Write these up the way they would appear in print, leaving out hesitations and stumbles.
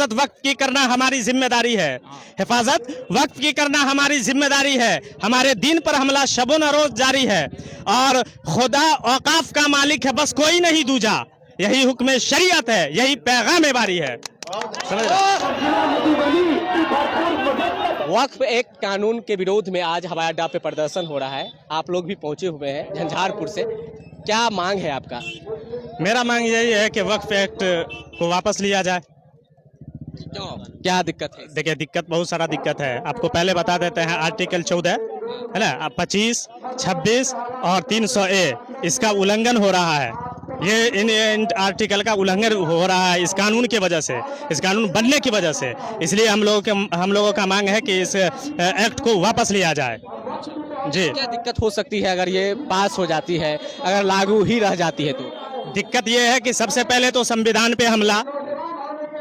हिफाजत वक्फ की करना हमारी जिम्मेदारी है। हिफाजत वक्फ की करना हमारी जिम्मेदारी है। हमारे दीन पर हमला शबो न रोज जारी है और खुदा औकाफ का मालिक है, बस कोई नहीं दूजा। यही हुक्म शरीयत है, यही पैगाम बारी है। वक्फ एक कानून के विरोध में आज हवाई अड्डा पे प्रदर्शन हो रहा है। आप लोग भी पहुंचे हुए हैं झंझारपुर से। क्या मांग है आपका? मेरा मांग यही है कि वक्फ एक्ट को वापस लिया जाए। क्यों, क्या दिक्कत है? देखिए, दिक्कत बहुत सारा दिक्कत है। आपको पहले बता देते हैं, आर्टिकल 14 है ना, 25, 26 और 300A इसका उल्लंघन हो रहा है। ये इन आर्टिकल का उल्लंघन हो रहा है इस कानून की वजह से, इस कानून बनने की वजह से। इसलिए हम लोगों का मांग है कि इस एक्ट को वापस लिया जाए। जी, क्या दिक्कत हो सकती है अगर ये पास हो जाती है, अगर लागू ही रह जाती है तो? दिक्कत ये है कि सबसे पहले तो संविधान पे हमला।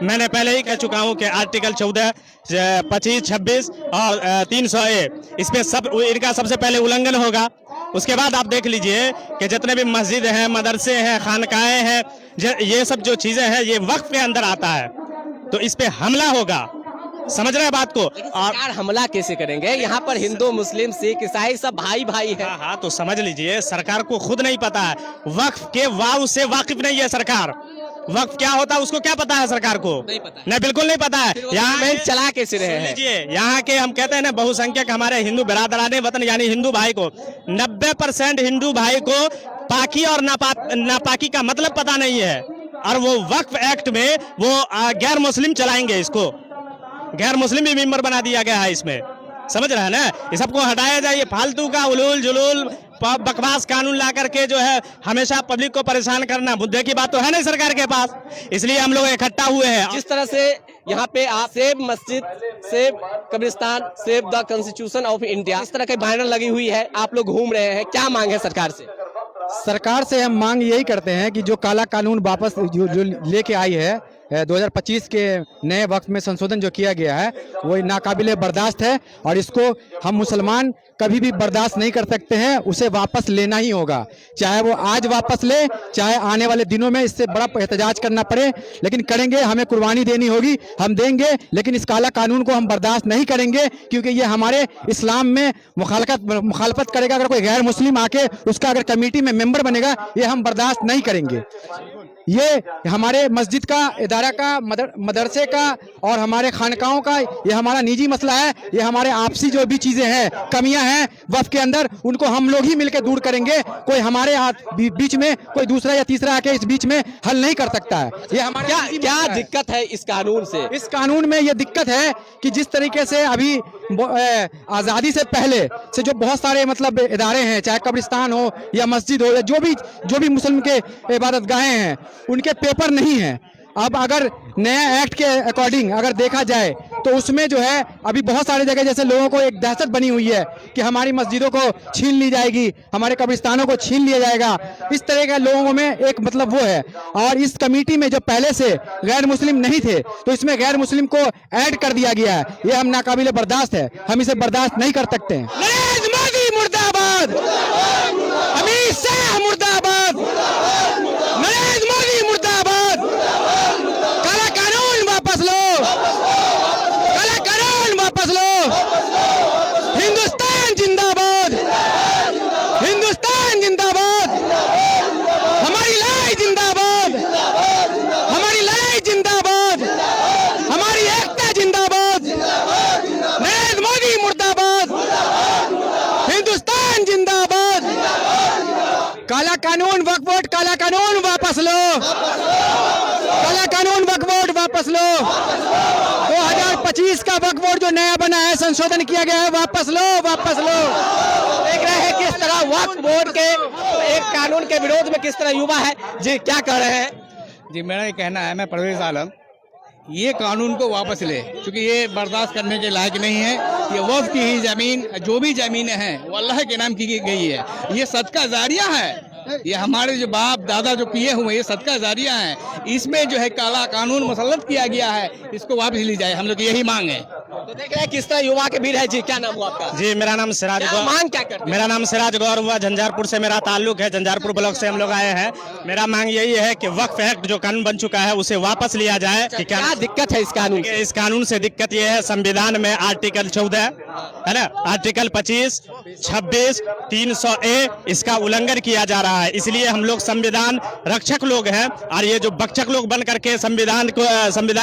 मैंने पहले ही कह चुका हूं कि आर्टिकल 14, 25, 26 और 300A इसमें सब इनका सबसे पहले उल्लंघन होगा। उसके बाद आप देख लीजिए कि जितने भी मस्जिद हैं, मदरसे हैं, खानकाएं हैं, ये सब जो चीजें हैं ये वक्फ के अंदर आता है, तो इस पे हमला होगा। समझ रहे हैं बात को? और हमला कैसे करेंगे? यहाँ पर हिंदू, मुस्लिम, सिख, ईसाई सब भाई भाई है। हाँ, तो समझ लीजिए, सरकार को खुद नहीं पता है, वक्फ के वाव से वाकिफ नहीं है सरकार। वक्फ क्या होता है उसको क्या पता है सरकार को? नहीं पता है। नहीं, बिल्कुल नहीं पता है। यहाँ चला कैसे रहे हैं? यहाँ के हम कहते हैं ना, बहुसंख्यक हमारे हिंदू बिरादराने वतन यानी हिंदू भाई को 90% हिंदू भाई को पाकी और नापाकी का मतलब पता नहीं है। और वो वक्फ एक्ट में वो गैर मुस्लिम चलाएंगे, इसको गैर मुस्लिम भी मेंबर बना दिया गया है इसमें। समझ रहे हैं ना? ये सबको हटाया जाए। ये फालतू का उलूल जुलूल बकवास कानून ला करके जो है हमेशा पब्लिक को परेशान करना, मुद्दे की बात तो है नहीं सरकार के पास। इसलिए हम लोग इकट्ठा हुए हैं। जिस तरह से यहाँ पे आप सेव मस्जिद, सेव कब्रिस्तान, save the constitution of India, इस तरह के बैनर लगी हुई है, आप लोग घूम रहे हैं, क्या मांग है सरकार से? सरकार से हम मांग यही करते हैं कि जो काला कानून वापस जो लेके आई है, 2025 के नए वक्त में संशोधन जो किया गया है वो नाकाबिले बर्दाश्त है और इसको हम मुसलमान कभी भी बर्दाश्त नहीं कर सकते हैं। उसे वापस लेना ही होगा, चाहे वो आज वापस ले, चाहे आने वाले दिनों में इससे बड़ा एहतजाज करना पड़े, लेकिन करेंगे। हमें कुर्बानी देनी होगी, हम देंगे, लेकिन इस काला कानून को हम बर्दाश्त नहीं करेंगे, क्योंकि ये हमारे इस्लाम में मुखालफत करेगा। अगर कोई गैर मुस्लिम आके उसका अगर कमेटी में मेंबर बनेगा, ये हम बर्दाश्त नहीं करेंगे। ये हमारे मस्जिद का, इदारा का, मदरसे का और हमारे खानकाओं का ये हमारा निजी मसला है। ये हमारे आपसी जो भी चीजें हैं, कमियां हैं वक्फ के अंदर, उनको हम लोग ही मिलकर दूर करेंगे। कोई हमारे बीच में कोई दूसरा या तीसरा आके इस बीच में हल नहीं कर सकता है। ये हमारे क्या दिक्कत है इस कानून से? इस कानून में ये दिक्कत है कि जिस तरीके से अभी आज़ादी से पहले से जो बहुत सारे मतलब इदारे हैं, चाहे कब्रिस्तान हो या मस्जिद हो या जो भी मुस्लिम के इबादत गाहें हैं, उनके पेपर नहीं हैं। अब अगर नया एक्ट के अकॉर्डिंग अगर देखा जाए तो उसमें जो है अभी बहुत सारे जगह जैसे लोगों को एक दहशत बनी हुई है कि हमारी मस्जिदों को छीन ली जाएगी, हमारे कब्रिस्तानों को छीन लिया जाएगा। इस तरह के लोगों में एक मतलब वो है। और इस कमेटी में जो पहले से गैर मुस्लिम नहीं थे, तो इसमें गैर मुस्लिम को ऐड कर दिया गया है। ये हम नाकाबिले बर्दाश्त है, हम इसे बर्दाश्त नहीं कर सकते हैं। मोदी मुर्दाबाद, अमित शाह मुर्दाबाद, नरेंद्र मोदी मुर्दाबाद। काला कानून वापस लो, काला कानून वापस लो। हिंदुस्तान जिंदाबाद, हिंदुस्तान जिंदाबाद, हमारी लड़ाई जिंदाबाद, हमारी लड़ाई जिंदाबाद, हमारी एकता जिंदाबाद। नरेंद्र मोदी मुर्दाबाद, हिंदुस्तान जिंदाबाद। काला कानून वक्फ बोर्ड, काला कानून वापस लो, काला कानून वक्फ बोर्ड वापस लो। 2025 का वक्फ बोर्ड जो नया बना है, संशोधन किया गया है, वापस लो, वापस लो। देख रहे हैं किस तरह वक्फ बोर्ड के एक कानून के विरोध में किस तरह युवा है। जी, क्या कह रहे हैं? जी, मेरा ये कहना है, मैं परवेज आलम, ये कानून को वापस ले, क्योंकि ये बर्दाश्त करने के लायक नहीं है। ये वक्फ की ही जमीन, जो भी जमीनें हैं वो अल्लाह के नाम की गई है। ये सदका जारिया है, ये हमारे जो बाप दादा जो किए हुए ये सदका जारिया है। इसमें जो है काला कानून मुसल्लत किया गया है, इसको वापस ली जाए। हम लोग यही मांग है। तो देख रहे हैं किस तरह युवा के भीड़ है जी। क्या नाम हुआ आपका? जी मेरा नाम सिराज क्या गौर। मांग क्या करते हैं? मेरा नाम सिराज गौर हुआ, झंझारपुर से मेरा ताल्लुक है, झंझारपुर ब्लॉक से हम लोग आए हैं। मेरा मांग यही है कि वक्फ एक्ट जो कानून बन चुका है उसे वापस लिया जाए। कि क्या दिक्कत है इस कानून कि से? इस कानून से दिक्कत यह है, संविधान में आर्टिकल 14 है ना, आर्टिकल 25, 26, 300A इसका उल्लंघन किया जा रहा है। इसलिए हम लोग संविधान रक्षक लोग हैं और ये जो बक्षक लोग बन करके संविधान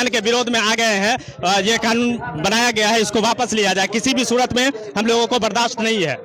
के विरोध में आ गए हैं, ये कानून बनाया गया है, इसको वापस लिया जाए। किसी भी सूरत में हम लोगों को बर्दाश्त नहीं है।